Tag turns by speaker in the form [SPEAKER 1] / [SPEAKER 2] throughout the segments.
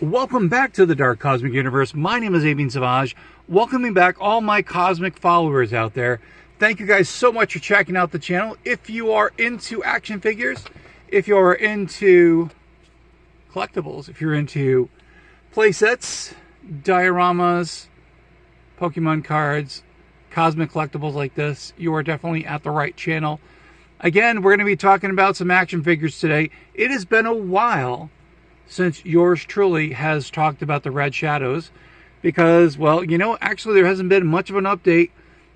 [SPEAKER 1] Welcome back to the Dark Cosmic Universe. My name is Avian Savage. Welcoming back all my cosmic followers out there. Thank you guys so much for checking out the channel. If you are into action figures, if you're into collectibles, if you're into playsets, dioramas, Pokemon cards, cosmic collectibles like this, you are definitely at the right channel. Again, we're going to be talking about some action figures today. It has been a while since yours truly has talked about the Red Shadows because, well, you know, actually there hasn't been much of an update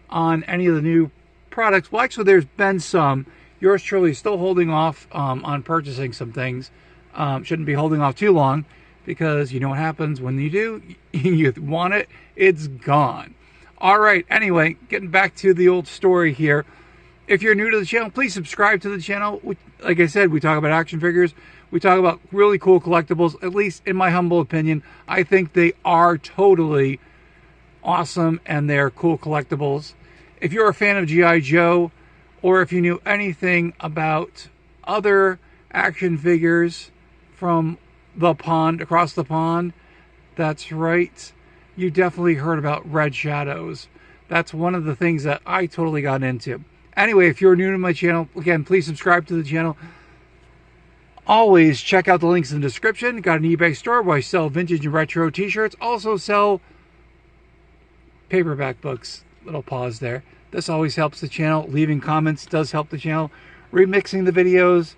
[SPEAKER 1] on any of the new products. Well, actually there's been some. Yours truly is still holding off on purchasing some things. Shouldn't be holding off too long because you know what happens when you do. You want it, it's gone. All right, anyway, getting back to the old story here. If you're new to the channel, please subscribe to the channel. Like I said, we talk about action figures. We talk about really cool collectibles, at least in my humble opinion. I think they are totally awesome and they're cool collectibles. If you're a fan of G.I. Joe, or if you knew anything about other action figures from the pond, across the pond, that's right, you definitely heard about Red Shadows. That's one of the things that I totally got into. Anyway, if you're new to my channel, again, please subscribe to the channel. Always check out the links in the description. Got an eBay store where I sell vintage and retro t-shirts. Also sell paperback books. Little pause there. This always helps the channel. Leaving comments does help the channel. Remixing the videos.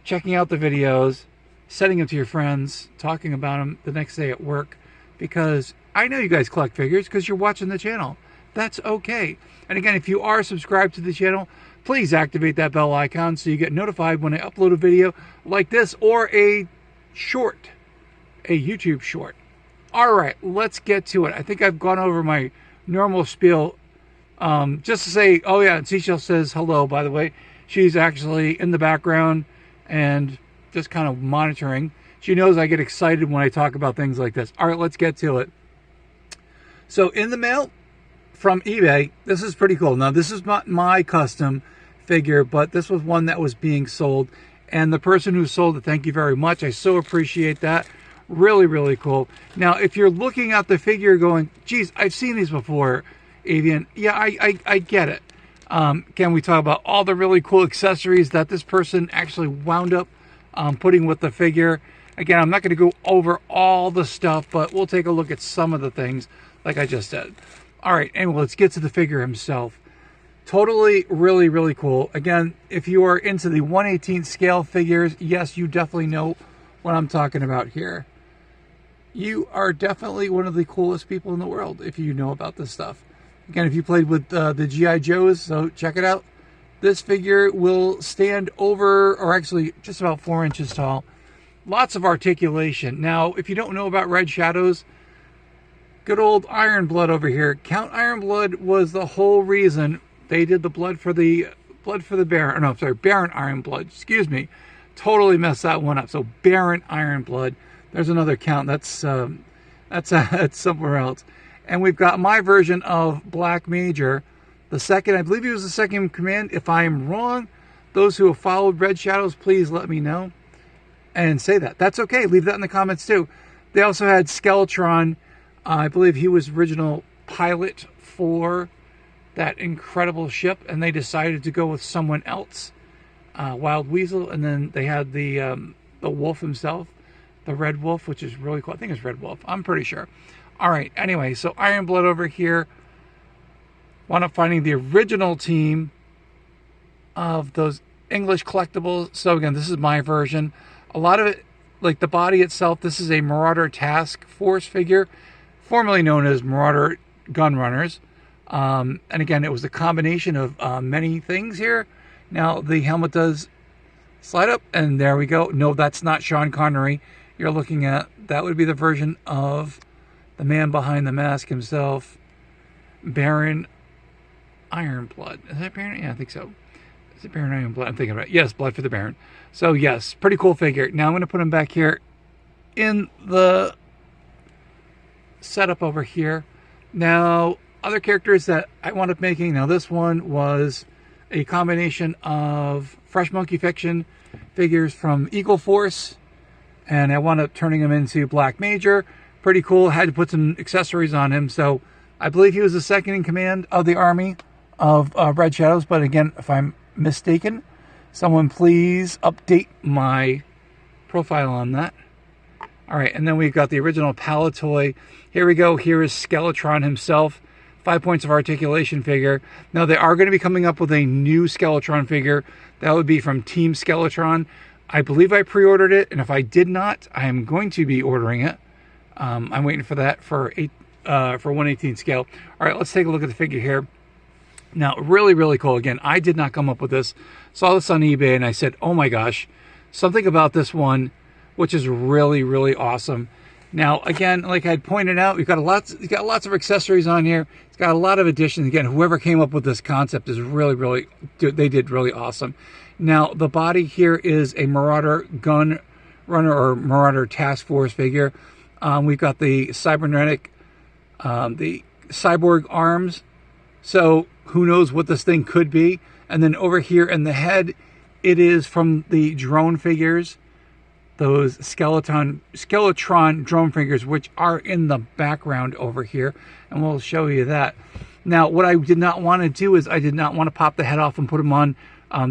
[SPEAKER 1] Checking out the videos. Sending them to your friends. Talking about them the next day at work. Because I know you guys collect figures because you're watching the channel. That's okay. And again, if you are subscribed to the channel, please activate that bell icon so you get notified when I upload a video like this or a short, a YouTube short. All right, let's get to it. I think I've gone over my normal spiel just to say, oh yeah, and Seashell says hello, by the way. She's actually in the background and just kind of monitoring. She knows I get excited when I talk about things like this. All right, let's get to it. So in the mail from eBay, this is pretty cool. Now, this is not my custom figure, but this was one that was being sold, and the person who sold it, thank you very much. I so appreciate that. Really, really cool. Now, if you're looking at the figure going, geez, I've seen these before, Avian. Yeah, I get it. Can we talk about all the really cool accessories that this person actually wound up putting with the figure? Again, I'm not going to go over all the stuff, but we'll take a look at some of the things like I just said. All right, anyway, let's get to the figure himself. Totally, really, really cool. Again, if you are into the 1/18 scale figures, yes, you definitely know what I'm talking about here. You are definitely one of the coolest people in the world if you know about this stuff. Again, if you played with the G.I. Joes, so check it out. This figure will stand over, or actually just about 4 inches tall. Lots of articulation. Now, if you don't know about Red Shadows, good old Iron Blood over here. Count Iron Blood was the whole reason they did the blood for the Baron. No, I'm sorry, Baron Iron Blood. Excuse me, totally messed that one up. So Baron Iron Blood. There's another count. That's somewhere else. And we've got my version of Black Major, the second. I believe he was the second in command. If I am wrong, those who have followed Red Shadows, please let me know and say that. That's okay. Leave that in the comments too. They also had Skeletron. I believe he was original pilot for that incredible ship, and they decided to go with someone else, Wild Weasel, and then they had the wolf himself, the Red Wolf, which is really cool. I think it's Red Wolf. I'm pretty sure. All right. Anyway, so Iron Blood over here. Wound up finding the original team of those English collectibles. So again, this is my version. A lot of it, like the body itself, this is a Marauder Task Force figure, formerly known as Marauder Gun Runners. And again, it was a combination of many things here. Now, the helmet does slide up, and there we go. No, that's not Sean Connery. You're looking at, that would be the version of the man behind the mask himself, Baron Iron Blood. Is that Baron? Yeah, I think so. Is it Baron Iron Blood? I'm thinking about it. Yes, Blood for the Baron. So, yes, pretty cool figure. Now, I'm going to put him back here in the setup over here. Now, other characters that I wound up making. Now, this one was a combination of Fresh Monkey Fiction figures from Eagle Force and I wound up turning him into Black Major. Pretty cool. Had to put some accessories on him. So I believe he was the second in command of the army of Red Shadows. But again, if I'm mistaken, someone please update my profile on that. All right, and then we've got the original Palatoy. Here we go. Here is Skeletron himself. 5 points of articulation figure. Now, they are going to be coming up with a new Skeletron figure. That would be from Team Skeletron. I believe I pre-ordered it, and if I did not, I am going to be ordering it. I'm waiting for that for 1/18 scale. All right, let's take a look at the figure here. Now, really, really cool. Again, I did not come up with this. Saw this on eBay, and I said, oh my gosh, something about this one, which is really, really awesome. Now, again, like I had pointed out, we've got lots of accessories on here. It's got a lot of additions. Again, whoever came up with this concept is really, really, they did really awesome. Now, the body here is a Marauder gun runner or Marauder task force figure. We've got the cybernetic, the cyborg arms. So who knows what this thing could be. And then over here in the head, it is from the drone figures. Those Skeletron drone figures, which are in the background over here, and we'll show you that. Now, what I did not want to do is I did not want to pop the head off and put them on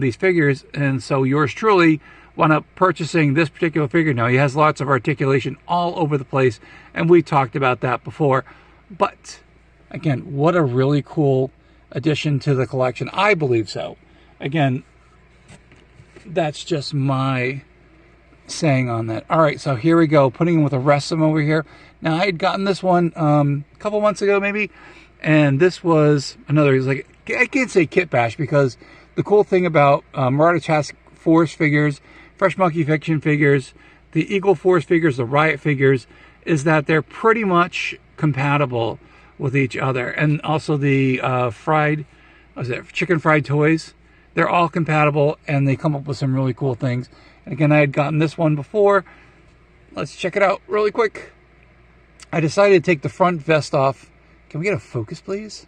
[SPEAKER 1] these figures, and so yours truly wound up purchasing this particular figure. Now, he has lots of articulation all over the place, and we talked about that before. But, again, what a really cool addition to the collection. I believe so. Again, that's just my saying on that. All right, so here we go, putting him with the rest of them over here. Now, I had gotten this one a couple months ago maybe, and this was another, like, I can't say kit bash, because the cool thing about Marauder Task Force figures, Fresh Monkey Fiction figures, the Eagle Force figures, the Riot figures, is that they're pretty much compatible with each other. And also the chicken fried toys, they're all compatible, and they come up with some really cool things. And again, I had gotten this one before. Let's check it out really quick. I decided to take the front vest off. Can we get a focus, please?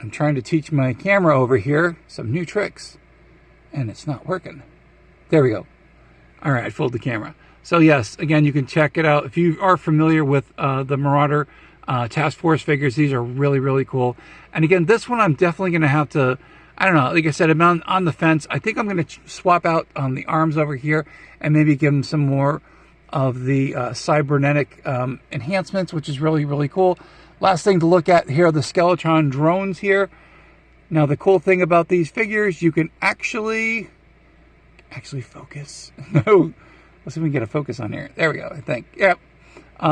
[SPEAKER 1] I'm trying to teach my camera over here some new tricks, and it's not working. There we go. All right, I fold the camera. So yes, again, you can check it out. If you are familiar with the Marauder Task Force figures, these are really, really cool. And again, this one I'm definitely going to have to, I don't know, like I said, I'm on the fence. I think I'm going to swap out the arms over here and maybe give them some more of the cybernetic enhancements, which is really, really cool. Last thing to look at here are the Skeletron drones here. Now, the cool thing about these figures, you can actually focus. No, let's see if we can get a focus on here. There we go, I think. Yep.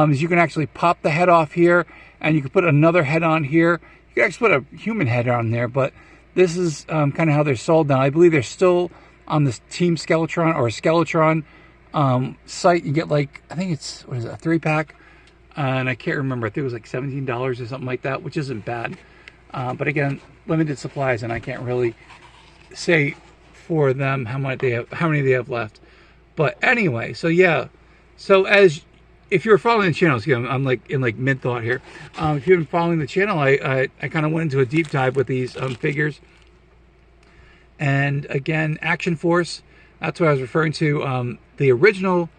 [SPEAKER 1] Is you can actually pop the head off here, and you can put another head on here. You can actually put a human head on there, but this is kind of how they're sold now. I believe they're still on this Team Skeletron or Skeletron site. You get, like, I think it's, what is it, a 3-pack? And I can't remember. I think it was like $17 or something like that, which isn't bad. But again, limited supplies, and I can't really say for them how many they have left. But anyway, so yeah. So if you're following the channel, so I'm like in mid thought here. If you've been following the channel, I kind of went into a deep dive with these figures. And again, Action Force, that's what I was referring to. The original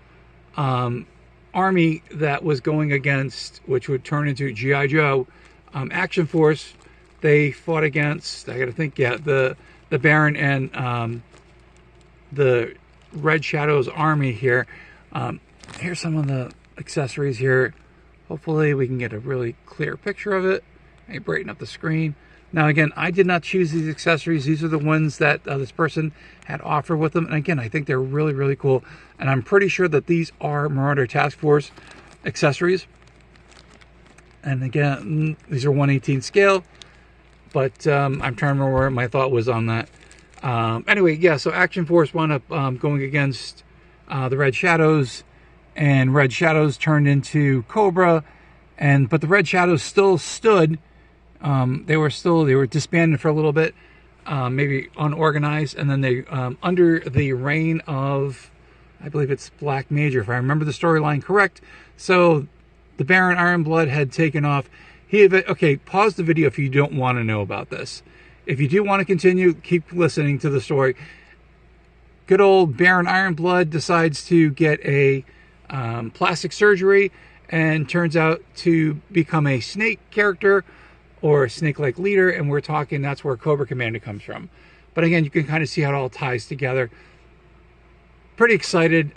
[SPEAKER 1] army that was going against, which would turn into G.I. Joe, Action Force, they fought against, I gotta think, yeah, the Baron and the Red Shadows army here. Here's some of the accessories here. Hopefully we can get a really clear picture of it. I brighten up the screen. Now again, I did not choose these accessories. These are the ones that this person had offered with them. And again, I think they're really, really cool. And I'm pretty sure that these are Marauder Task Force accessories. And again, these are 1/18 scale. But I'm trying to remember where my thought was on that. Anyway, yeah, so Action Force wound up going against the Red Shadows. And Red Shadows turned into Cobra. But the Red Shadows still stood. They were disbanded for a little bit, maybe unorganized, and then they under the reign of, I believe it's Black Major, if I remember the storyline correct. So the Baron Ironblood had taken off. Okay, pause the video if you don't want to know about this. If you do want to continue, keep listening to the story. good old Baron Ironblood decides to get a plastic surgery and turns out to become a snake character or a snake-like leader, and we're talking that's where Cobra Commander comes from. But again, you can kind of see how it all ties together. Pretty excited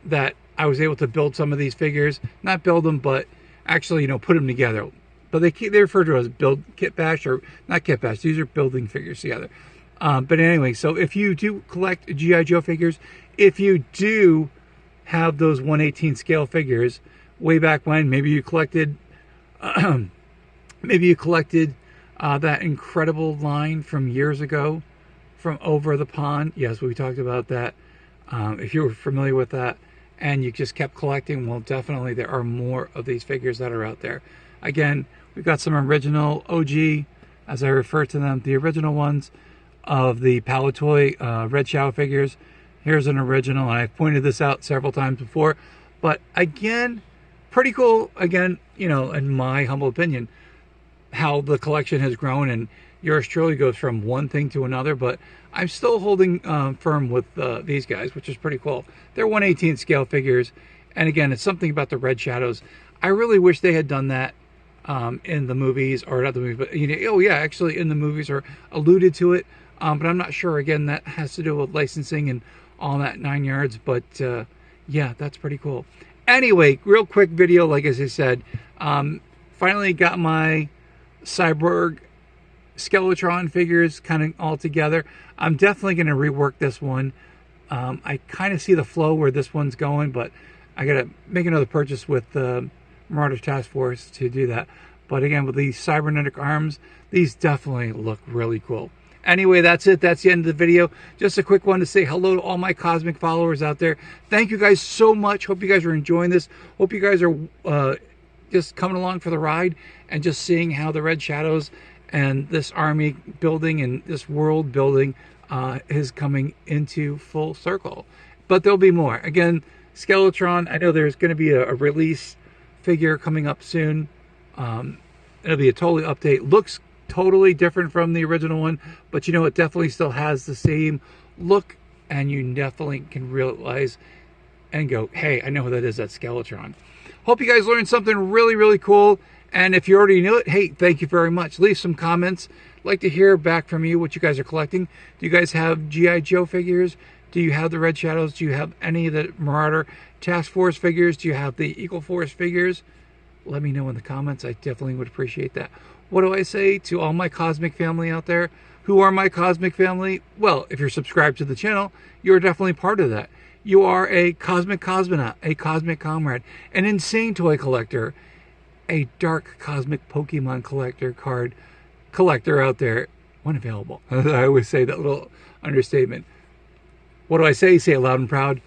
[SPEAKER 1] that I was able to build some of these figures. Not build them, but actually, put them together. But they refer to it as build kit bash, or not kit bash. These are building figures together. But anyway, so if you do collect G.I. Joe figures, if you do have those 1/18 scale figures, way back when, maybe you collected, that incredible line from years ago, from Over the Pond. Yes, we talked about that. If you were familiar with that, and you just kept collecting, well, definitely there are more of these figures that are out there. Again, we've got some original OG, as I refer to them, the original ones of the Palitoy Red Shadow figures. Here's an original, and I've pointed this out several times before, but again, pretty cool. Again, in my humble opinion, how the collection has grown, and yours truly goes from one thing to another, but I'm still holding firm with these guys, which is pretty cool. They're 1/18 scale figures, and again, it's something about the Red Shadows. I really wish they had done that in the movies, or not the movies, but oh yeah, actually in the movies, or alluded to it, but I'm not sure. Again, that has to do with licensing and all that 9 yards, but yeah, that's pretty cool. Anyway, real quick video, like as I said, finally got my Cyborg Skeletron figures kind of all together. I'm definitely going to rework this one. I kind of see the flow where this one's going, but I got to make another purchase with the Marauder Task Force to do that. But again, with these cybernetic arms, these definitely look really cool. Anyway, that's it. That's the end of the video. Just a quick one to say hello to all my cosmic followers out there. Thank you guys so much. Hope you guys are enjoying this. Hope you guys are just coming along for the ride and just seeing how the Red Shadows and this army building and this world building is coming into full circle. But there'll be more. Again, Skeletron, I know there's going to be a release figure coming up soon. It'll be a totally update. Looks totally different from the original one, but it definitely still has the same look, and you definitely can realize and go, hey, I know who that is. That's Skeletron. Hope you guys learned something really, really cool. And if you already knew it, hey, thank you very much. Leave some comments. I'd like to hear back from you what you guys are collecting. Do you guys have G.I. Joe figures? Do you have the Red Shadows? Do you have any of the Marauder Task Force figures? Do you have the Eagle Force figures? Let me know in the comments. I definitely would appreciate that. What do I say to all my cosmic family out there? Who are my cosmic family? Well, if you're subscribed to the channel, you're definitely part of that. You are a cosmic cosmonaut, a cosmic comrade, an insane toy collector, a dark cosmic Pokemon card collector out there when available. I always say that little understatement. What do I say? Say it loud and proud.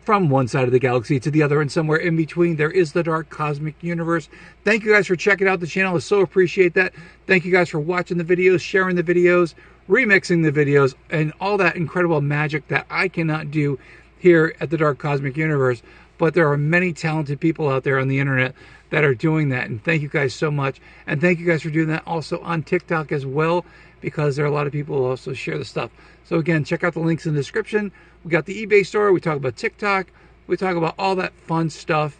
[SPEAKER 1] From one side of the galaxy to the other, and somewhere in between, there is the dark cosmic universe. Thank you guys for checking out the channel. I so appreciate that. Thank you guys for watching the videos, sharing the videos, remixing the videos, and all that incredible magic that I cannot do here at the dark cosmic universe. But there are many talented people out there on the internet that are doing that, and thank you guys so much. And thank you guys for doing that also on TikTok as well, because there are a lot of people who also share the stuff. So again, check out the links in the description. We got the eBay store. We talk about TikTok. We talk about all that fun stuff.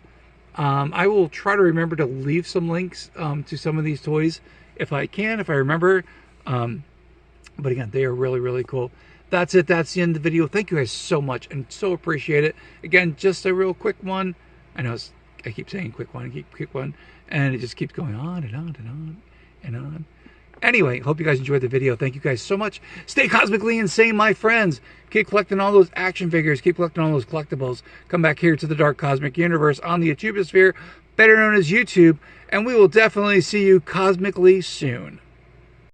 [SPEAKER 1] I will try to remember to leave some links to some of these toys if I can, if I remember. But again, they are really, really cool. That's it. That's the end of the video. Thank you guys so much, and so appreciate it. Again, just a real quick one. I know I keep saying quick one, and it just keeps going on and on and on and on. Anyway, hope you guys enjoyed the video. Thank you guys so much. Stay cosmically insane, my friends. Keep collecting all those action figures. Keep collecting all those collectibles. Come back here to the dark cosmic universe on the YouTubesphere, better known as YouTube, and we will definitely see you cosmically soon.